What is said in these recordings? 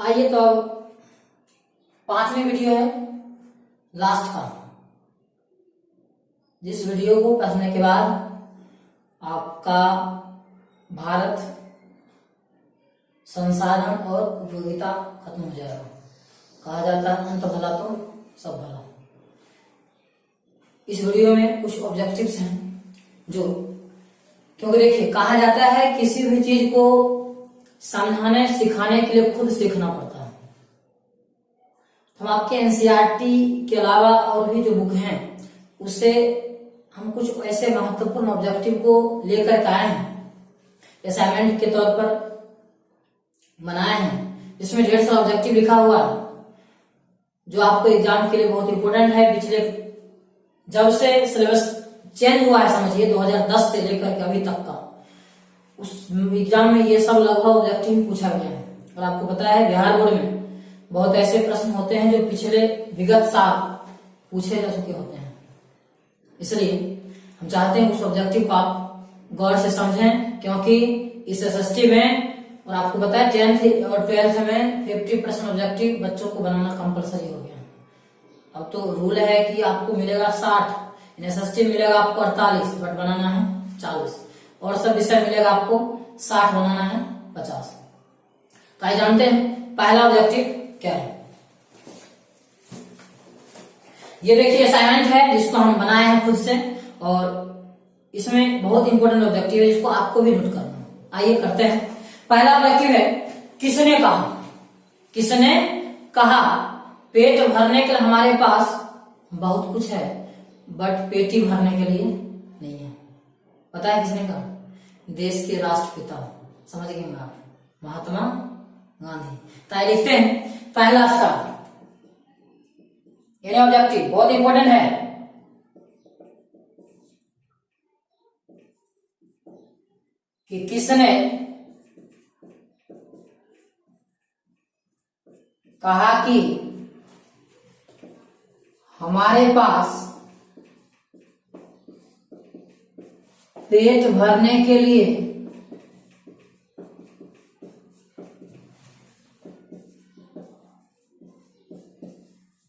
आइए तो अब 5वीं वीडियो है, लास्ट का। जिस वीडियो को पढ़ने के बाद आपका भारत संसाधन और उपयोगिता खत्म हो जाएगा। कहा जाता है अंत भला तो सब भला। इस वीडियो में कुछ ऑब्जेक्टिव्स हैं जो, क्योंकि देखिए कहा जाता है किसी भी चीज को समझाने सिखाने के लिए खुद सीखना पड़ता है। हम आपके एनसीईआरटी के अलावा और भी जो बुक हैं उससे हम कुछ ऐसे महत्वपूर्ण ऑब्जेक्टिव को लेकर के आए हैं, असाइनमेंट के तौर पर बनाए हैं। इसमें 150 ऑब्जेक्टिव लिखा हुआ है जो आपको एग्जाम के लिए बहुत इंपॉर्टेंट है। पिछले जब से सिलेबस चेंज हुआ है, समझिए 2010 से लेकर के अभी तक का, उस एग्जाम में ये सब लगभग ऑब्जेक्टिव पूछा गया है। और आपको पता है बिहार बोर्ड में बहुत ऐसे प्रश्न होते हैं जो पिछले विगत साल पूछे जा चुके होते हैं। इसलिए हम चाहते हैं उस ऑब्जेक्टिव को आप गौर से समझें, क्योंकि इस एसएसटी में और आपको पता है 10th और 12th में 50% ऑब्जेक्टिव बच्चों को बनाना कंपलसरी हो गया। अब तो रूल है कि आपको मिलेगा 60, एसएसटी मिलेगा आपको 48, बट बनाना है 40, और सब विषय मिलेगा आपको 60, बनाना है 50। तो आइए जानते हैं पहला ऑब्जेक्टिव क्या है। ये देखिए असाइनमेंट है जिसको हम बनाए हैं खुद से, और इसमें बहुत इंपॉर्टेंट ऑब्जेक्टिव है जिसको आपको भी नोट करना। आइए करते हैं। पहला ऑब्जेक्टिव है किसने कहा। किसने कहा पेट भरने के लिए हमारे पास बहुत कुछ है, बट पेटी भरने के लिए नहीं है। पता है किसने कहा? देश के राष्ट्रपिता, समझ गए आप, महात्मा गांधी। तो लिखते हैं पहला स्टार, यानी ऑब्जेक्टिव बहुत इंपॉर्टेंट है। कि किसने कहा कि हमारे पास पेट भरने के लिए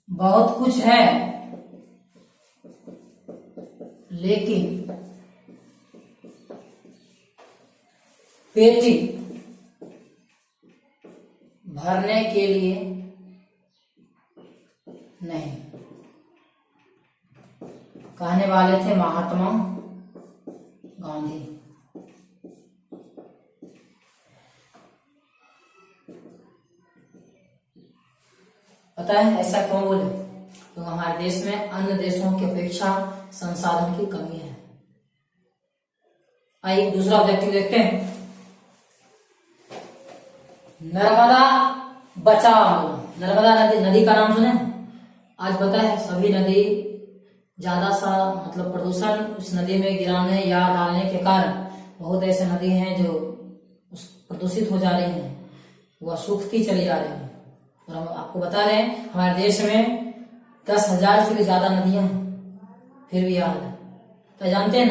बहुत कुछ है, लेकिन पेटी भरने के लिए नहीं। कहने वाले थे महात्मा गांधी। पता है ऐसा क्यों बोले? तो हमारे देश में अन्य देशों की अपेक्षा संसाधन की कमी है। आइए दूसरा ऑब्जेक्टिव देखते हैं। नर्मदा बचाओ आंदोलन। नर्मदा नदी का नाम सुने? आज पता है सभी नदी ज्यादा सा मतलब प्रदूषण उस नदी में गिराने या डालने के कारण बहुत ऐसे नदी हैं जो उस प्रदूषित हो जा रही हैं, वह सूखती चली जा रही हैं। और हम आपको बता रहे हैं हमारे देश में 10,000 से भी ज्यादा नदियां हैं, फिर भी याद है। तो जानते हैं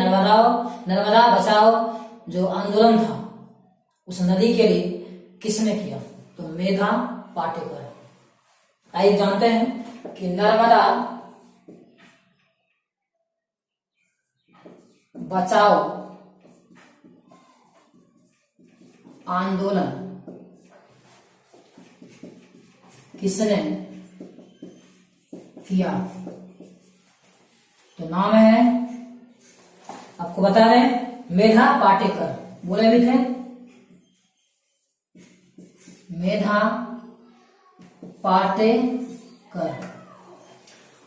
नर्मदा बचाओ जो आंदोलन था उस नदी के लिए किसने किया? तो मेधा पाटेकर। आइए जानते हैं कि नर्मदा बचाओ आंदोलन किसने किया? तो नाम है, आपको बता रहे हैं, मेधा पाटेकर। बोले भी थे मेधा पाटेकर।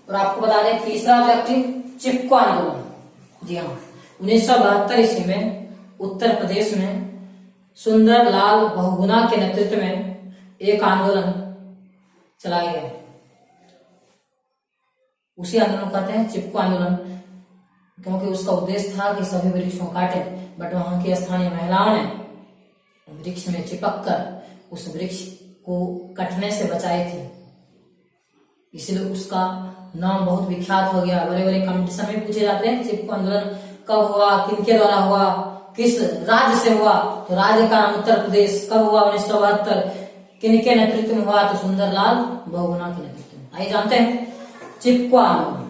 और आपको बता दें तीसरा ऑब्जेक्टिव चिपको आंदोलन। जी हाँ, 1972 ईस्वी में उत्तर प्रदेश में सुंदर लाल बहुगुणा के नेतृत्व में एक आंदोलन चलाया गया। उसी आंदोलन को कहते हैं चिपको आंदोलन, क्योंकि उसका उद्देश्य था कि सभी वृक्ष को काटे, बट वहां की स्थानीय महिलाओं ने वृक्ष में चिपक कर उस वृक्ष को कटने से बचाए थे। इसलिए उसका नाम बहुत विख्यात हो गया। बड़े बड़े कंपटीशन में पूछे जाते हैं चिपको आंदोलन कब हुआ, किनके द्वारा हुआ, किस राज्य से हुआ? तो राज्य का नाम उत्तर प्रदेश। कब हुआ? 1972 किनके नेतृत्व में हुआ? तो सुंदरलाल बहुगुणा के नेतृत्व में। आइए जानते हैं चिपको आंदोलन।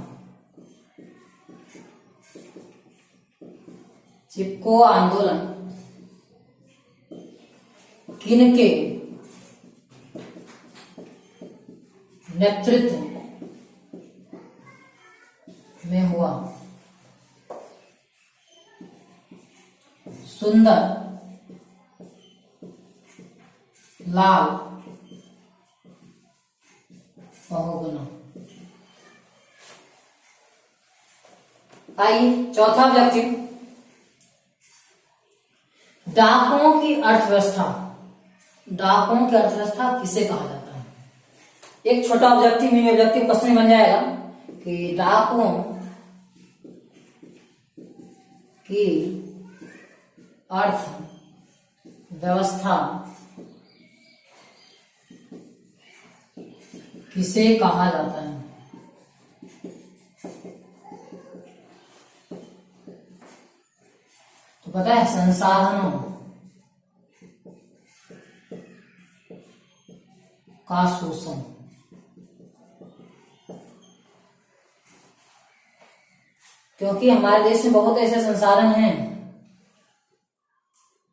चिपको आंदोलन किनके नेतृत्व में हुआ? सुंदर लाल बहुगुणा। आइए चौथा ऑब्जेक्टिव, डाकुओं की अर्थव्यवस्था। डाकुओं की अर्थव्यवस्था किसे कहा जाता है? एक छोटा ऑब्जेक्टिव मिनी ऑब्जेक्टिव क्वेश्चन बन जाएगा कि डाकुओं की अर्थव्यवस्था किसे कहा जाता है? तो पता है संसाधनों का शोषण। क्योंकि हमारे देश में बहुत ऐसे संसाधन हैं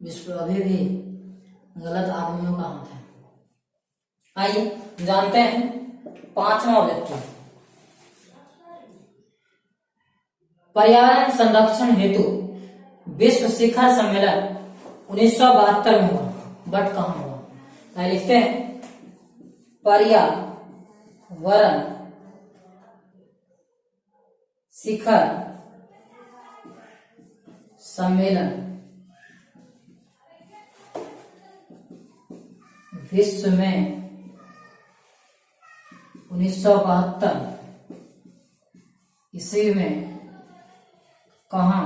जिस पर अभी भी गलत आदमियों का हाथ है। आइए जानते हैं पांचवा ऑब्जेक्टिव, पर्यावरण संरक्षण हेतु विश्व शिखर सम्मेलन 1972 में हुआ, बट कहां हुआ? आइए लिखते हैं पर्यावरण शिखर सम्मेलन विश्व में 1972 ईस्वी में कहां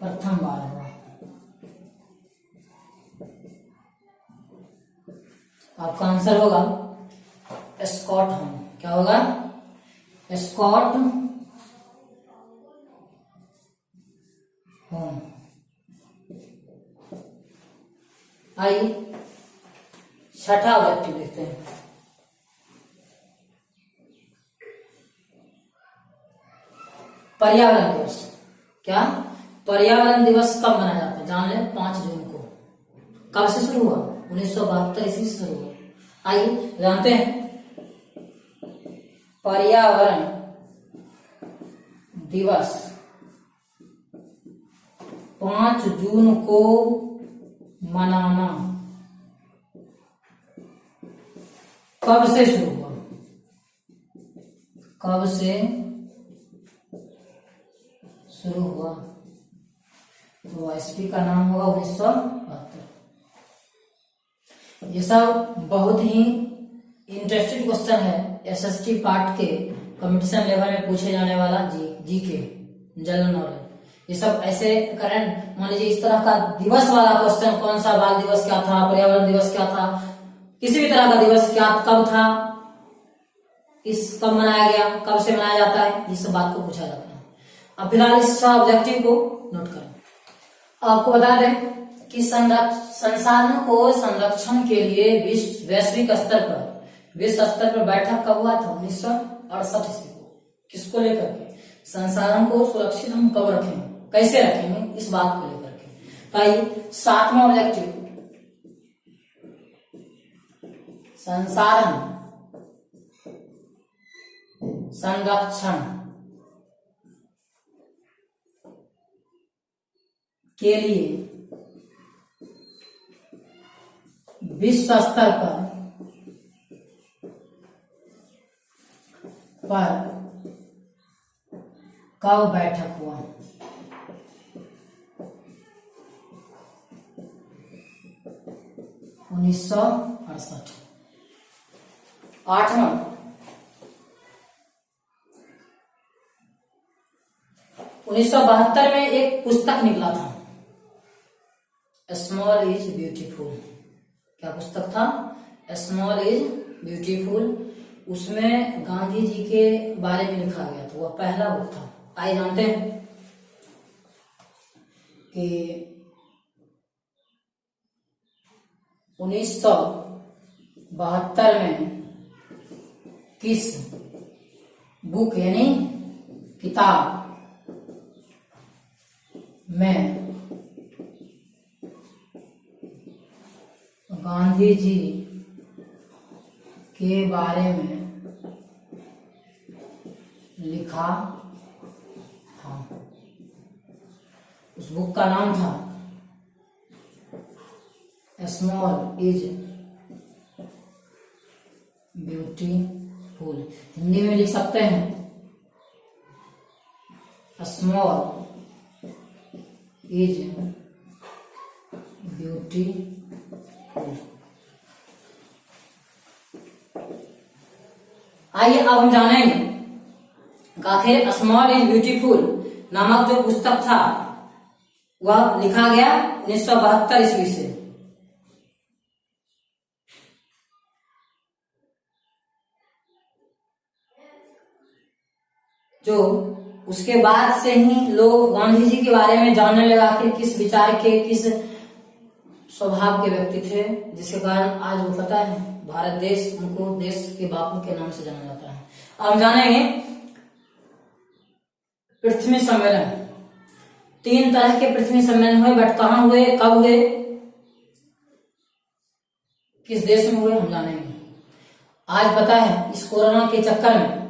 प्रथम बार हुआ? आपका आंसर होगा स्कॉटहोम। क्या होगा? स्कॉटहोम। आइए छठा ऑब्जेक्टिव देखते हैं, पर्यावरण दिवस। क्या पर्यावरण दिवस कब मनाया जाता है? जान ले, 5 जून को। कब से शुरू हुआ? 1972 ईस्वी से शुरू हुआ। आइए जानते हैं पर्यावरण दिवस 5 जून को मनाना कब से शुरू हुआ? कब से शुरू हुआ? तो ईस्वी का नाम होगा 1972। ये सब बहुत ही इंटरेस्टिंग क्वेश्चन है, एसएसटी पार्ट के कंपटीशन लेवल में पूछे जाने वाला जी के जनरल नॉलेज। ये सब ऐसे करंट, मान लीजिए इस तरह का दिवस वाला क्वेश्चन, कौन सा बाल दिवस क्या था, पर्यावरण दिवस क्या था, किसी भी तरह का दिवस क्या कब था, इस कब मनाया गया, कब से मनाया जाता है, इस सब बात को पूछा जाता है। अब फिलहाल इस ऑब्जेक्टिव को नोट करें। आपको बता दें कि संसाधनों को संरक्षण के लिए वैश्विक स्तर पर बैठक कब हुआ था? 1968 ईस्वी को। किसको लेकर के? संसाधन को सुरक्षित हम कब रखेंगे, कैसे रखेंगे, इस बात को लेकर के। आइए सातवां ऑब्जेक्टिव, संसाधन संरक्षण के लिए विश्व स्तर पर कब बैठक हुआ? उन्नीस सौ 68। आठवां, 1972 में एक पुस्तक निकला था, स्मॉल इज ब्यूटीफुल। क्या पुस्तक था? Small is beautiful. उसमें गांधी जी के बारे में लिखा गया था, वह पहला बुक था। आइए जानते हैं कि 1972 में किस बुक यानी किताब में गांधी जी के बारे में लिखा था? उस बुक का नाम था स्मॉल इज ब्यूटीफुल। हिंदी में लिख सकते हैं स्मॉल इज ब्यूटीफुल। आइए अब हम जानेंगे आखिर स्मॉल इज ब्यूटीफुल नामक जो पुस्तक था वह लिखा गया 1972 ईस्वी से। जो उसके बाद से ही लोग गांधी जी के बारे में जानने लगा कि किस विचार के, किस स्वभाव के व्यक्ति थे, जिसके कारण आज वो पता है भारत देश उनको देश के बापू के नाम से जाना जाता है। अब हम जानेंगे पृथ्वी सम्मेलन। 3 तरह के पृथ्वी सम्मेलन हुए, बट कहाँ हुए, कब हुए, किस देश में हुए, हम जानेंगे। आज पता है इस कोरोना के चक्कर में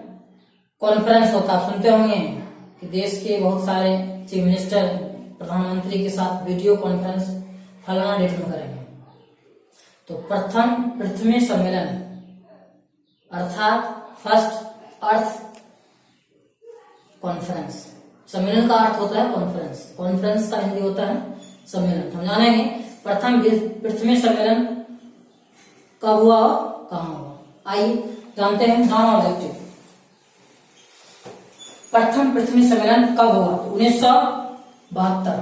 कॉन्फ्रेंस होता, आप सुनते होंगे कि देश के बहुत सारे चीफ मिनिस्टर प्रधानमंत्री के साथ वीडियो कॉन्फ्रेंस फलाना डेट में करेंगे। तो प्रथम पृथ्वी सम्मेलन अर्थात फर्स्ट अर्थ कॉन्फ्रेंस। सम्मेलन का अर्थ होता है कॉन्फ्रेंस, कॉन्फ्रेंस का हिंदी होता है सम्मेलन। हम जानेंगे प्रथम पृथ्वी सम्मेलन कब हुआ और कहाँ हुआ। आइए जानते हैं नाम ऑब्जेक्टिव। प्रथम पृथ्वी सम्मेलन कब हुआ? 1972।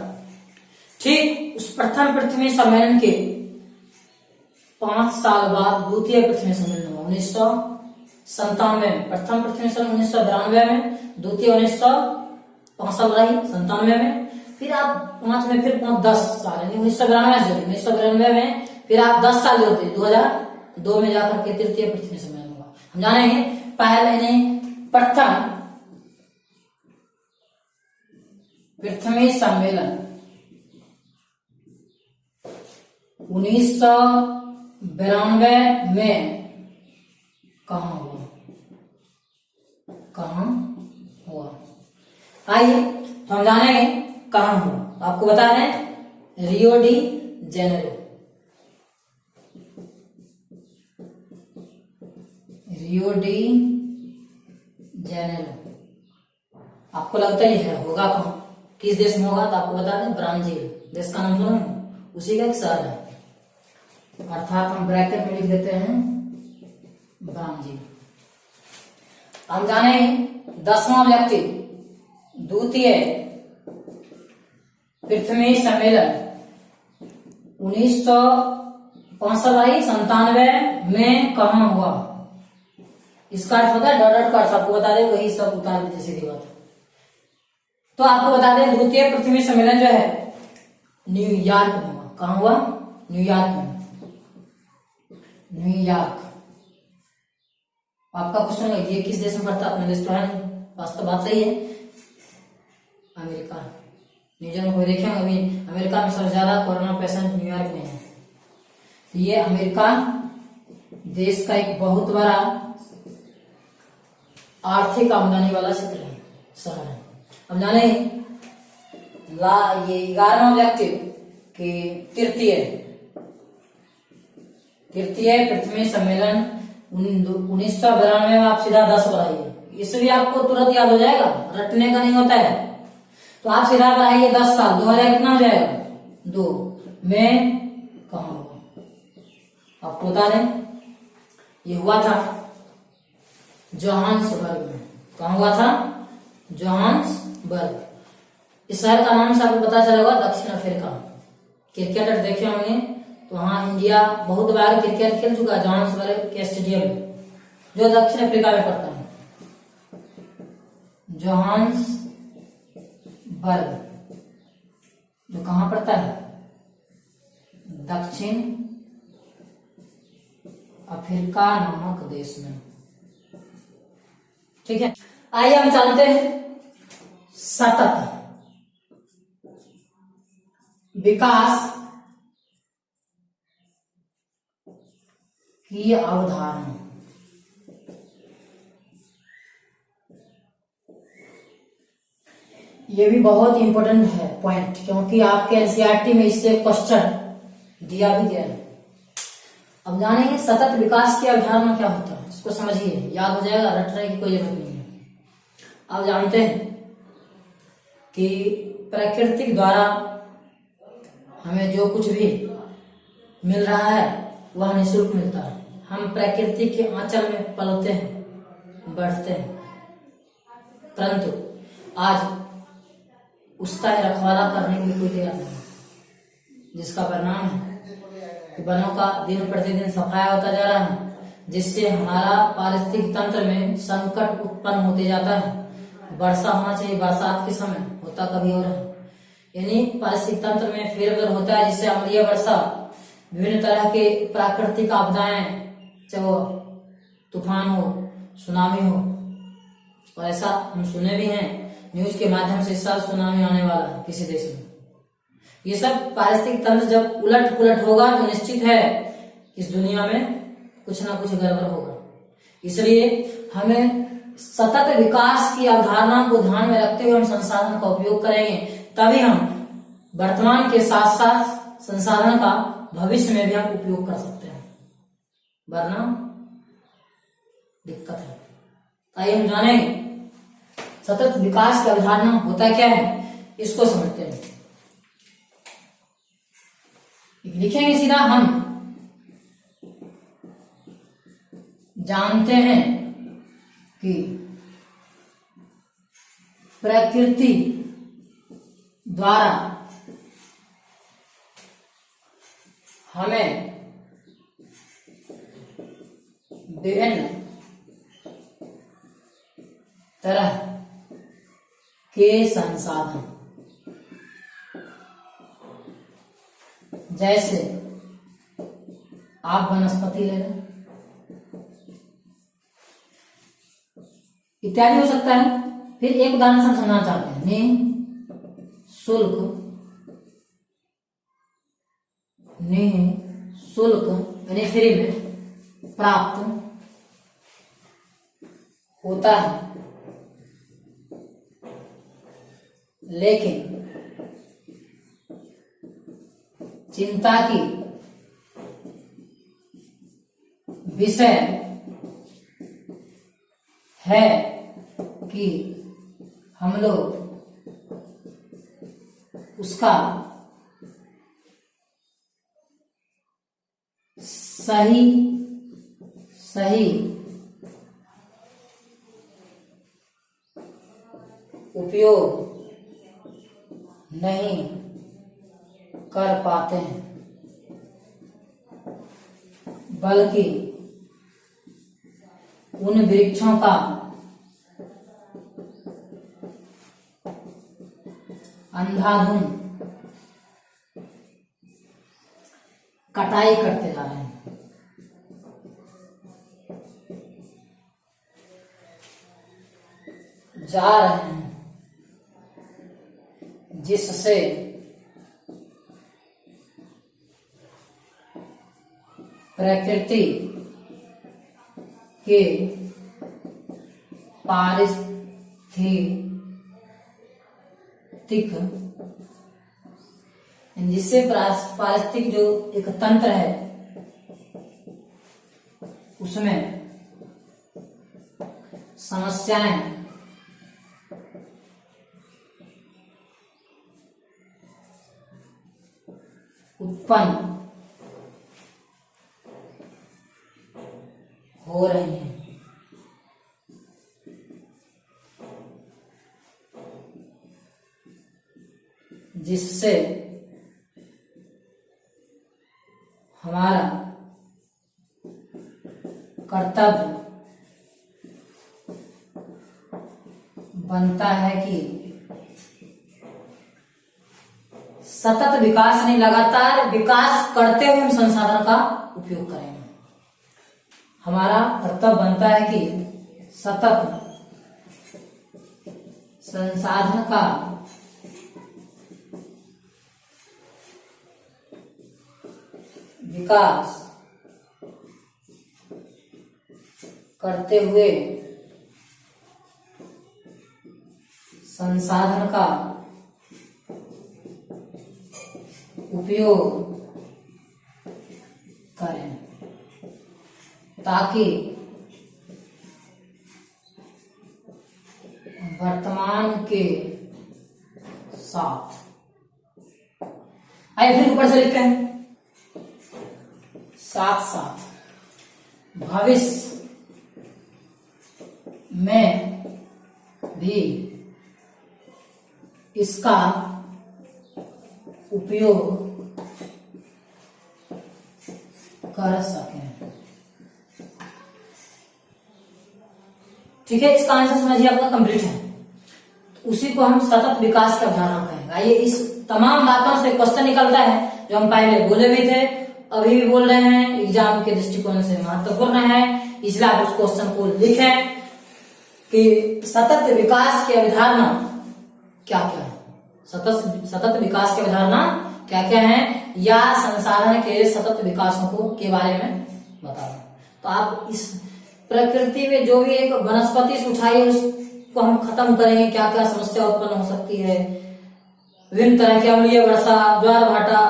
ठीक उस प्रथम पृथ्वी सम्मेलन के 5 साल बाद द्वितीय पृथ्वी सम्मेलन हुआ 1997 में। प्रथम पृथ्वी सम्मेलन 1992 में, द्वितीय 1997 में। फिर आप 5 में फिर 10 साल यानी 1992 में फिर आप 10 साल जोड़ते 2002 में जाकर के तृतीय पृथ्वी सम्मेलन हुआ। हम जानेंगे पहले प्रथम पृथ्वी सम्मेलन 1992 में कहाँ हुआ, कहाँ हुआ। आइए तो हम जानेंगे कहाँ हुआ। आपको बता दें Rio de Janeiro. Rio de Janeiro आपको लगता ही है होगा कहाँ, किस देश में होगा? तो आपको बता दें ब्राजील देश का नाम सुना है, उसी का एक शहर है, अर्थात हम ब्रैकेट में लिख देते हैं ब्राजील। हम जाने 10वां व्यक्ति द्वितीय पृथ्वी सम्मेलन 1995 में कहाँ हुआ। इसका अर्थ होता है डॉट का अर्थ आपको बता दें, वही सब उतार दीजिए सीधी बात। तो आपको बता दें द्वितीय पृथ्वी सम्मेलन जो है न्यूयॉर्क में हुआ। कहाँ हुआ? न्यूयॉर्क में। न्यूयॉर्क आपका क्वेश्चन है ये किस देश में पड़ता है? अपने देश तो है नहीं, वास्तव बात सही है अमेरिका। न्यूज़ में देखेंगे अभी अमेरिका में सबसे ज्यादा कोरोना पेशेंट न्यूयॉर्क में है। ये अमेरिका देश का एक बहुत बड़ा आर्थिक आमदनी वाला क्षेत्र है, शहर है। हम जाने ये 11वां व्यक्ति कि तृतीय पृथ्वी सम्मेलन 1992 में आप सीधा 10 बढ़ाइए, इसलिए आपको तुरंत याद हो जाएगा, रटने का नहीं होता है। तो आप सीधा बढ़ाइए 10 साल, 2000 कितना हो जाएगा? 2 में कहाँ हुआ आपको बता दें, ये हुआ था जोहान्सबर्ग में। कहाँ हुआ था? जोहान्सबर्ग। इस शहर का नाम से आपको पता चलेगा दक्षिण अफ्रीका। क्रिकेटर देखे होंगे तो वहां इंडिया बहुत बार क्रिकेट खेल चुका है जोहान्सबर्ग के स्टेडियम में, जो दक्षिण अफ्रीका में पड़ता है। जोहान्सबर्ग जो कहां पड़ता है? दक्षिण अफ्रीका नामक देश में। ठीक है, आइए हम जानते हैं सतत विकास की अवधारणा। ये भी बहुत इंपॉर्टेंट है पॉइंट, क्योंकि आपके एनसीईआरटी में इससे क्वेश्चन दिया भी गया है। अब जानेंगे सतत विकास की अवधारणा क्या होता है, इसको समझिए, याद हो जाएगा, रटने की कोई जरूरत नहीं है। अब जानते हैं कि प्रकृति द्वारा हमें जो कुछ भी मिल रहा है वह निःशुल्क मिलता है। हम प्रकृति के आंचल में पलते हैं, बढ़ते हैं, परंतु आज उसका ही रखवाला करने के लिए कोई तैयार नहीं, जिसका परिणाम है कि वनों का दिन प्रतिदिन सफाया होता जा रहा है, जिससे हमारा पारिस्थितिक तंत्र में संकट उत्पन्न होते जाता है। वर्षा होना चाहिए, बरसात के समय होता कभी और है, यानी पारिस्थितिक तंत्र में फेरबदल होता है, जिससे अम्लीय वर्षा, विभिन्न तरह के प्राकृतिक आपदाएं, चाहे वो तूफान हो, सुनामी हो, और ऐसा हम सुने भी हैं न्यूज के माध्यम से, इस साल सुनामी आने वाला है किसी देश में। ये सब पारिस्थितिक तंत्र जब उलट पुलट होगा तो निश्चित है इस दुनिया में कुछ ना कुछ गड़बड़ होगा। इसलिए हमें सतत विकास की अवधारणा को ध्यान में रखते हुए हम संसाधन का उपयोग करेंगे, तभी हम वर्तमान के साथ साथ संसाधन का भविष्य में भी हम उपयोग कर सकते हैं, वरना दिक्कत है। आइए हम जानेंगे सतत विकास की अवधारणा होता क्या है, इसको समझते हैं। लिखेंगे सीधा, हम जानते हैं कि प्रकृति द्वारा हमें विभिन्न तरह के संसाधन, जैसे आप वनस्पति ले लें, इत्यादि हो सकता है। फिर एक उदाहरण से समझना चाहते हैं, निःशुल्क यानी फ्री में प्राप्त होता है, लेकिन चिंता की विषय है कि हम लोग उसका सही उपयोग नहीं कर पाते हैं, बल्कि उन वृक्षों का अंधाधुंध कटाई करते जा रहे हैं। जिससे प्रकृति के पारिस्थितिक जो एक तंत्र है उसमें समस्याएं उत्पन्न हो रही हैं, जिससे हमारा कर्तव्य बनता है कि सतत विकास नहीं, लगातार विकास करते हुए हम संसाधन का उपयोग करेंगे। हमारा कर्तव्य बनता है कि सतत संसाधन का विकास करते हुए संसाधन का उपयोग करें ताकि वर्तमान के साथ, आइए फिर ऊपर से लिखते हैं, साथ साथ भविष्य में भी इसका उपयोग कर सकें। ठीक है, इसका आंसर समझिए आपका कंप्लीट है। तो उसी को हम सतत विकास की अवधारणा कहेंगे। आइए इस तमाम बातों से क्वेश्चन निकलता है जो हम पहले बोले भी थे, अभी भी बोल रहे हैं, एग्जाम के दृष्टिकोण से महत्वपूर्ण है, इसलिए आप उस क्वेश्चन को लिखें कि सतत विकास की अवधारणा क्या क्या है, सतत विकास की अवधारणा क्या क्या है, या संसाधन के सतत विकासों को के बारे में बताओ। तो आप इस प्रकृति में जो भी एक वनस्पति से उठाई उसको हम खत्म करेंगे, क्या क्या समस्या उत्पन्न हो सकती है, विभिन्न तरह की अम्लीय वर्षा, ज्वार भाटा,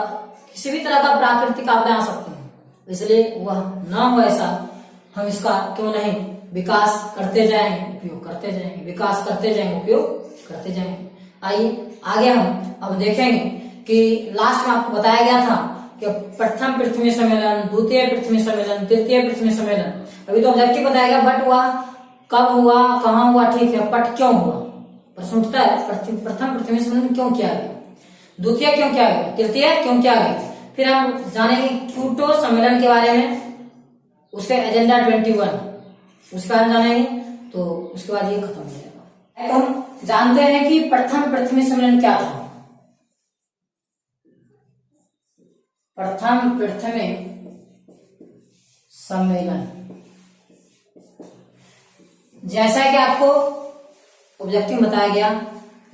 किसी भी तरह का प्राकृतिक आपदा आ सकते हैं, इसलिए वह ना हो ऐसा हम इसका क्यों नहीं विकास करते जाएंगे, उपयोग करते जाएंगे, विकास करते जाएंगे, उपयोग करते जाएंगे। आइए आगे हम अब देखेंगे कि लास्ट में आपको बताया गया था कि प्रथम पृथ्वी सम्मेलन, द्वितीय पृथ्वी सम्मेलन, तृतीय पृथ्वी सम्मेलन, अभी तो ऑब्जेक्टिव बताया गया, बट हुआ कब हुआ, कहाँ हुआ, ठीक है, बट क्यों हुआ, प्रश्न उठता है, प्रथम पृथ्वी सम्मेलन क्यों किया गया, द्वितीय क्यों किया गया, तृतीय क्यों किया गया, फिर हम जानेंगे क्योटो सम्मेलन के बारे में, उसके एजेंडा 21 उसके बारे में जानेंगे, तो उसके बाद ये खत्म हो जाएगा। तो हम जानते हैं कि प्रथम पृथ्वी सम्मेलन क्या था। प्रथम पृथ्वी सम्मेलन जैसा कि आपको ऑब्जेक्टिव बताया गया,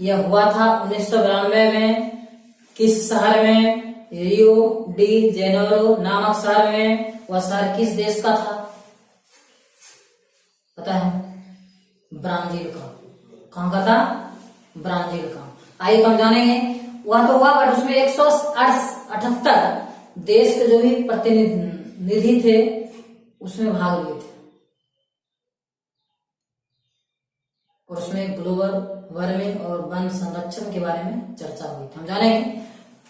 यह हुआ था 1992 में, किस शहर में, रियो डी जेनेरो नामक शहर में। वह शहर किस देश का था पता है, ब्राजील का। कहां का था, ब्राजील का। आइए हम जानेंगे, वह तो हुआ बट उसमें 178 देश के जो भी प्रतिनिधि थे उसमें भाग लिए थे, और उसमें ग्लोबल वार्मिंग और वन संरक्षण के बारे में चर्चा हुई थी। हम जानेंगे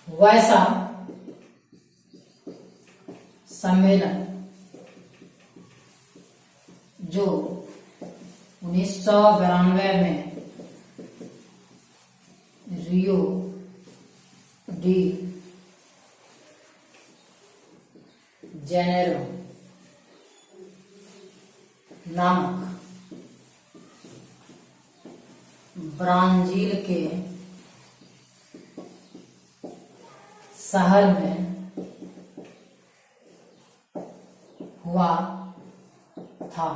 वैसा सम्मेलन जो 1992 में रियो डी जेनेरो नामक ब्राजील के शहर में हुआ था,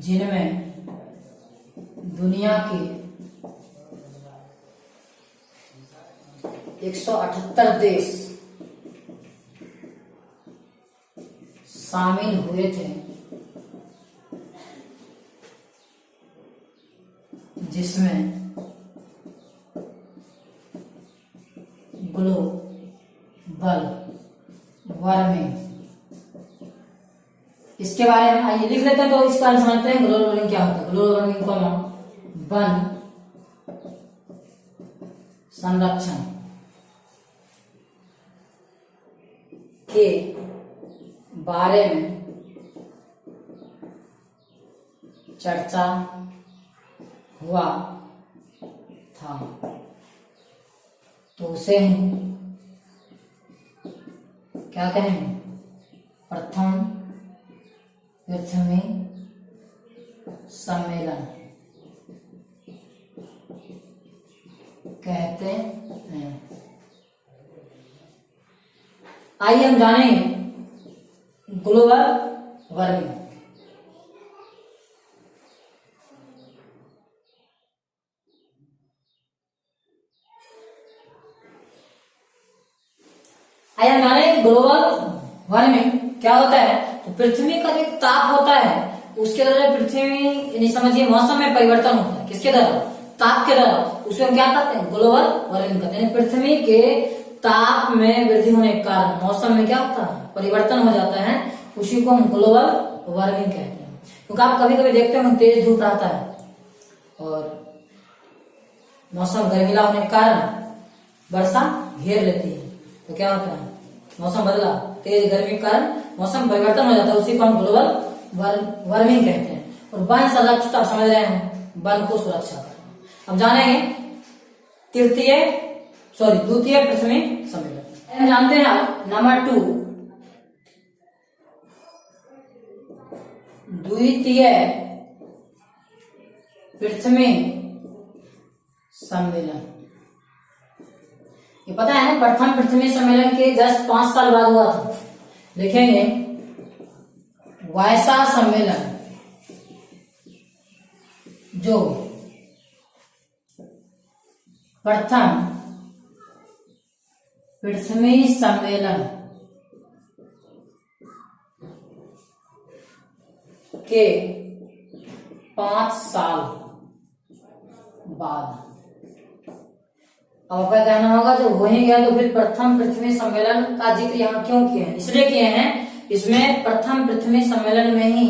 जिनमें दुनिया के 178 देश शामिल हुए थे, जिसमें ग्लोबल वार्मिंग, इसके बारे में आइए लिख लेते हैं। तो इसका समझते हैं ग्लोबल वार्मिंग क्या होता है। ग्लोबल वार्मिंग को वन संरक्षण के बारे में चर्चा हुआ था, तो उसे क्या कहेंगे, प्रथम पृथ्वी सम्मेलन कहते हैं। आइए हम जानेंगे ग्लोबल वार्मिंग। आइए हम जानेंगे ग्लोबल वार्मिंग क्या होता है। तो पृथ्वी का जो ताप होता है उसके द्वारा पृथ्वी यानी समझिए मौसम में परिवर्तन होता है। किसके द्वारा? ताप के द्वारा। उसको हम क्या कहते हैं? ग्लोबल वार्मिंग कहते हैं। पृथ्वी के ताप में वृद्धि होने के कारण मौसम में क्या होता है? परिवर्तन हो जाता है। उसी को हम ग्लोबल वार्मिंग कहते हैं। क्योंकि आप कभी कभी देखते हो तेज धूप रहता है और मौसम गर्मीला होने के कारण वर्षा घेर लेती है, तो क्या होता है? मौसम बदला, तेज गर्मी के कारण मौसम परिवर्तन हो जाता है। उसी को हम ग्लोबल वार्मिंग कहते हैं। और वन संरक्षण आप समझ रहे हैं, वन को सुरक्षा करना। अब जानेंगे द्वितीय पृथ्वी सम्मेलन। हम जानते हैं नंबर 2 द्वितीय पृथ्वी सम्मेलन। ये पता है ना, प्रथम पृथ्वी सम्मेलन के जस्ट 5 साल बाद हुआ था। देखेंगे वायसा सम्मेलन, जो प्रथम पृथ्वी सम्मेलन के 5 साल बाद। अब आपका कहना होगा जो हो ही गया तो फिर प्रथम पृथ्वी सम्मेलन का जिक्र यहाँ क्यों किए हैं? इसलिए किए हैं, इसमें प्रथम पृथ्वी सम्मेलन में ही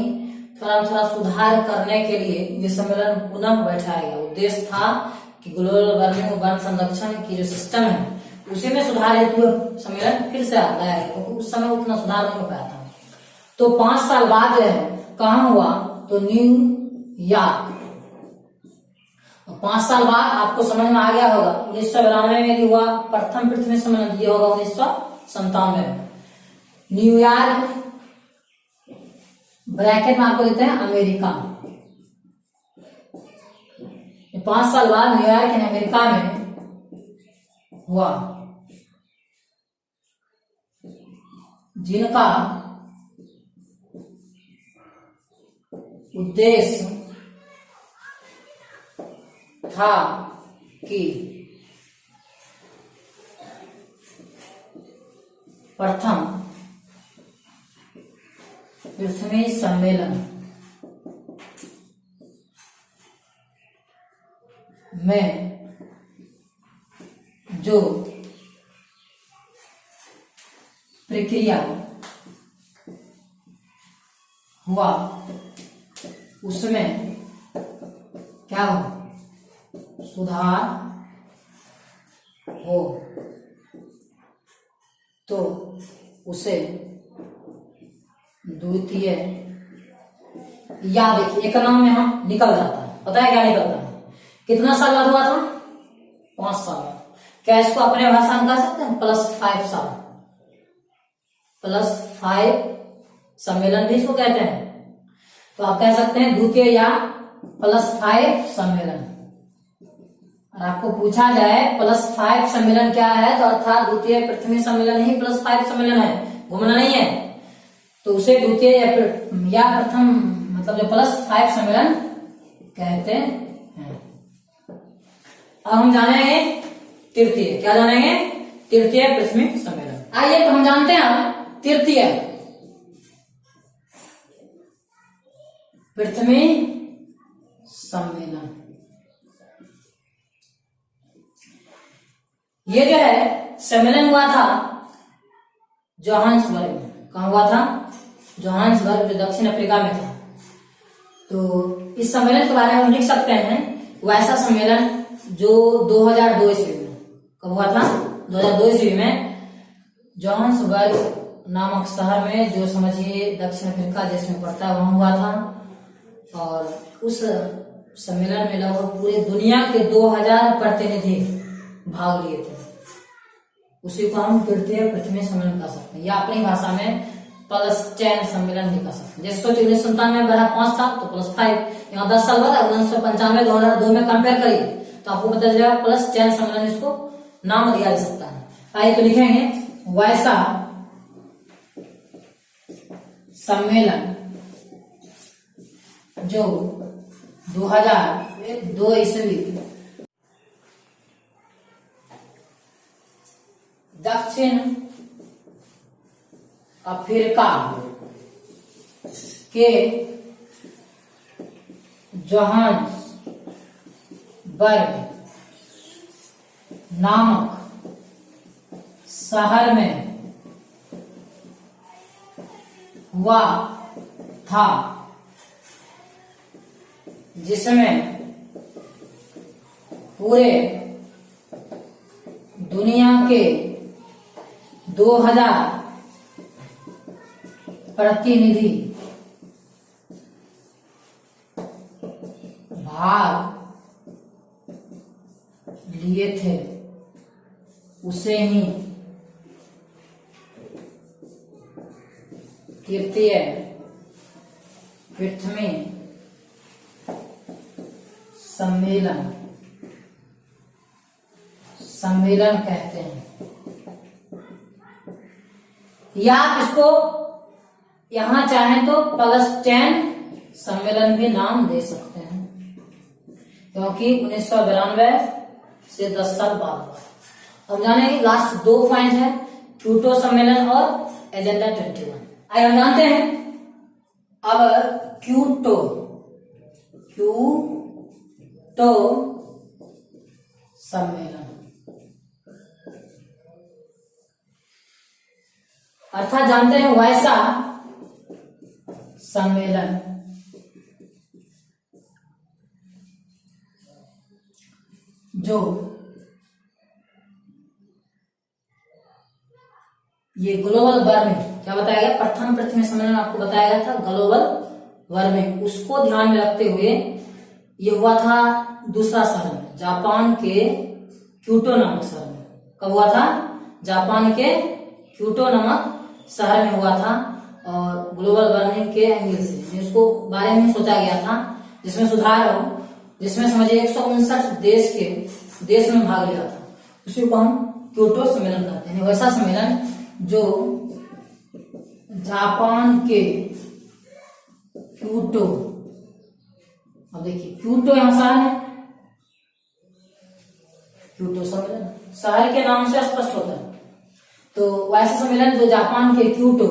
थोड़ा सुधार करने के लिए ये सम्मेलन पुनः बैठाया गया। उद्देश्य था कि ग्लोबल वार्मिंग और वन संरक्षण की जो सिस्टम है उसी में सुधार हेतु सम्मेलन फिर से लाया गया, क्योंकि उस समय उतना सुधार नहीं हो पाया था। तो 5 साल बाद जो है कहाँ हुआ? तो न्यूयॉर्क। 5 साल बाद आपको समझ में आ गया होगा 1992 में भी हुआ प्रथम पृथ्वी सम्मेलन, ये होगा 1997 में। न्यूयॉर्क ब्रैकेट में आपको देते हैं अमेरिका। 5 साल बाद न्यूयॉर्क यानी अमेरिका में हुआ, जिनका उद्देश्य था कि प्रथम पृथ्वी सम्मेलन में जो प्रक्रिया हुआ उसमें क्या हो? सुधार हो, तो उसे द्वितीय, या देखिए एक नाम में हम निकल जाता है। पता है क्या निकलता है? कितना साल बाद हुआ था? 5 साल। क्या इसको अपने भाषा में कह सकते हैं? +5 साल, +5 सम्मेलन भी इसको कहते हैं। तो आप कह सकते हैं द्वितीय या +5 सम्मेलन। और आपको पूछा जाए +5 सम्मेलन क्या है, तो अर्थात द्वितीय पृथ्वी सम्मेलन ही +5 सम्मेलन है, घूमना नहीं है। तो उसे द्वितीय या प्रथम मतलब जो +5 सम्मेलन कहते हैं। अब हम जानेंगे तृतीय। क्या जानेंगे? तृतीय पृथ्वी सम्मेलन। आइए तो हम जानते हैं तृतीय पृथ्वी सम्मेलन। ये जो है सम्मेलन हुआ था जोहान्सबर्ग में। कहाँ हुआ था? जोहान्सबर्ग, जो दक्षिण अफ्रीका में था। तो इस सम्मेलन के बारे में हम लिख सकते हैं वैसा सम्मेलन जो 2002 ईस्वी में। कब हुआ था? 2002 ईस्वी में जोहान्सबर्ग नामक शहर में, जो समझिए दक्षिण अफ्रीका देश में पड़ता है, वहां हुआ था। और उस सम्मेलन में लगभग पूरे दुनिया के 2000 प्रतिनिधि भाग लिए थे। उसी को हम तृतीय पृथ्वी सम्मेलन कह सकते हैं, या अपनी भाषा में प्लस-10 सम्मेलन भी कह सकते हैं। जैसे सोचिए 1997 में बढ़ा 5 साल तो +5, यहाँ 10 साल बाद 1995 2002 में कंपेयर करिए तो आपको पता चलेगा +10 सम्मेलन इसको नाम दिया जा सकता है। आइए तो लिखेंगे वैसा सम्मेलन जो 2002 ईस्वी दक्षिण अफ्रीका के जोहान्सबर्ग नामक शहर में हुआ था, जिसमें पूरे दुनिया के 2000 प्रतिनिधि भाग लिए थे। उसे ही तृतीय पृथ्वी सम्मेलन कहते हैं, या आप इसको यहां चाहें तो पलस्टाइन सम्मेलन भी नाम दे सकते हैं, क्योंकि 1992 से 10 साल बाद हुआ। अब जाने लास्ट 2 पॉइंट है, क्योटो सम्मेलन और एजेंडा 21। आइए हम जानते हैं अब क्योटो सम्मेलन अर्थात जानते हैं वैसा सम्मेलन जो ये ग्लोबल वार्मिंग क्या बताया गया, प्रथम पृथ्वी सम्मेलन आपको बताया गया था ग्लोबल वार्मिंग, उसको ध्यान में रखते हुए ये हुआ था दूसरा शहर में, जापान के क्योटो नामक शहर में। कब हुआ था? जापान के क्योटो नामक शहर में हुआ था, और ग्लोबल वार्मिंग के एंगल से इसको बारे में सोचा गया था, जिसमें सुधार हो, जिसमें समझिए 159 देश में भाग लिया था। उसी को हम क्योटो सम्मेलन कहते हैं। वैसा सम्मेलन जो जापान के क्योटो, अब देखिए क्योटो यहां शहर है, क्योटो सम्मेलन शहर के नाम से स्पष्ट होता है। तो वैसा सम्मेलन जो जापान के क्योटो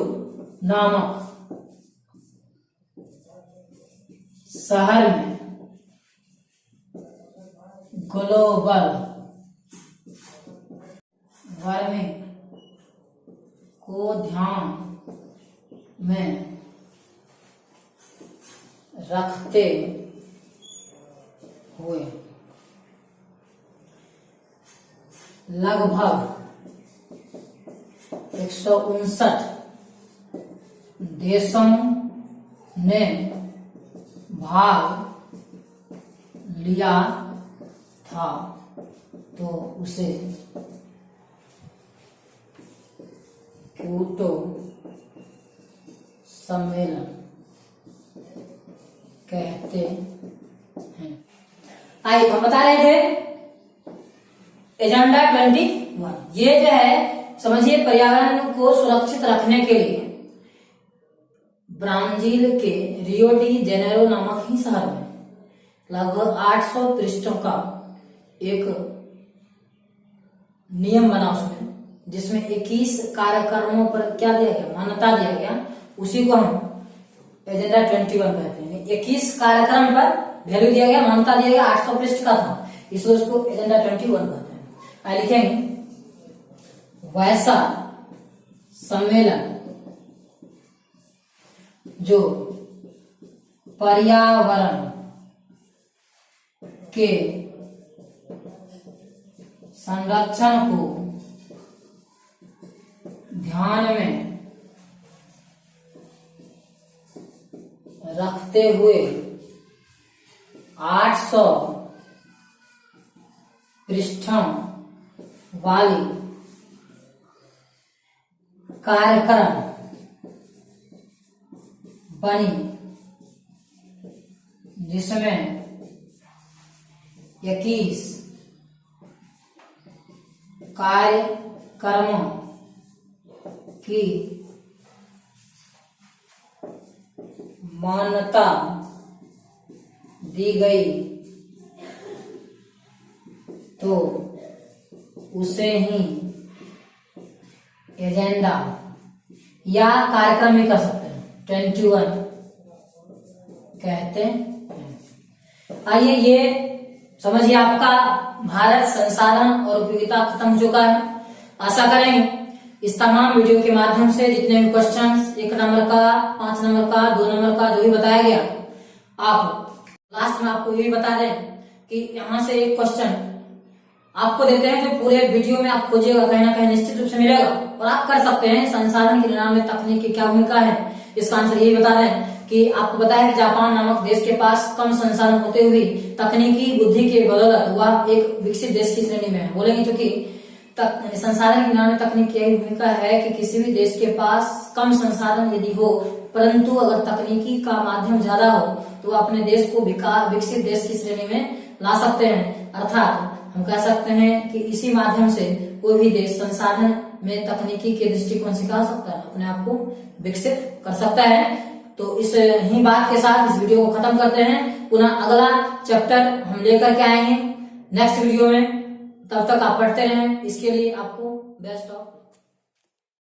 नामक शहर में ग्लोबल वार्मिंग को ध्यान में रखते हुए लगभग 159 देशों ने भाग लिया था, तो उसे क्योटो सम्मेलन कहते हैं। आइए हम बता रहे थे एजेंडा 21, ये जो है समझिए पर्यावरण को सुरक्षित रखने के लिए ब्राजील के रियो डी जेनेरो नामक ही शहर में लगभग 800 पृष्ठों का एक नियम बना उसमें, जिसमें 21 कार्यक्रमों पर क्या दिया गया, मान्यता दिया गया। उसी को हम एजेंडा 21 कहते हैं। 21 कार्यक्रम पर वैल्यू दिया गया, मान्यता दिया गया, 800 पृष्ठ का था, इसलिए उसको एजेंडा 21 कहते हैं। आइए लिखेंगे वैसा सम्मेलन जो पर्यावरण के संरक्षण को ध्यान में रखते हुए 800 पृष्ठों वाली कार्यक्रम बनी, जिसमें 21 कार्यक्रमों की मान्यता दी गई तो उसे ही एजेंडा या कार्यक्रम ही कर सकते हैं, 21 कहते हैं। आइए ये समझिए, आपका भारत संसाधन और उपयोगिता खत्म हो चुका है। आशा करेंगे इस तमाम वीडियो के माध्यम से जितने भी क्वेश्चंस 1 नंबर का, 5 नंबर का, 2 नंबर का जो भी बताया गया, आप लास्ट में आपको ये भी बता दें कि यहां से एक क्वेश्चन आपको देते हैं जो पूरे वीडियो में आप खोजिएगा, कहीं ना कहीं निश्चित रूप से मिलेगा और आप कर सकते हैं। संसाधन के निर्माण में तकनीक की क्या भूमिका है, इसका आंसर यही बता दें कि आपको पता है कि जापान नामक देश के पास कम संसाधन होते हुए तकनीकी बुद्धि के बदौलत वह एक विकसित देश की श्रेणी में है। बोलेंगे क्योंकि संसाधन के निर्माण में तकनीक की यही भूमिका है कि किसी भी देश के पास कम संसाधन यदि हो, परंतु अगर तकनीकी का माध्यम ज्यादा हो तो अपने देश को विकसित देश की श्रेणी में ला सकते हैं। अर्थात हम कह सकते हैं कि इसी माध्यम से कोई भी देश संसाधन में तकनीकी के दृष्टिकोण से क्या सकता है, अपने आप को विकसित कर सकता है। तो इस ही बात के साथ इस वीडियो को खत्म करते हैं। पुनः अगला चैप्टर हम लेकर के आएंगे नेक्स्ट वीडियो में। तब तक आप पढ़ते रहें, इसके लिए आपको बेस्ट ऑफ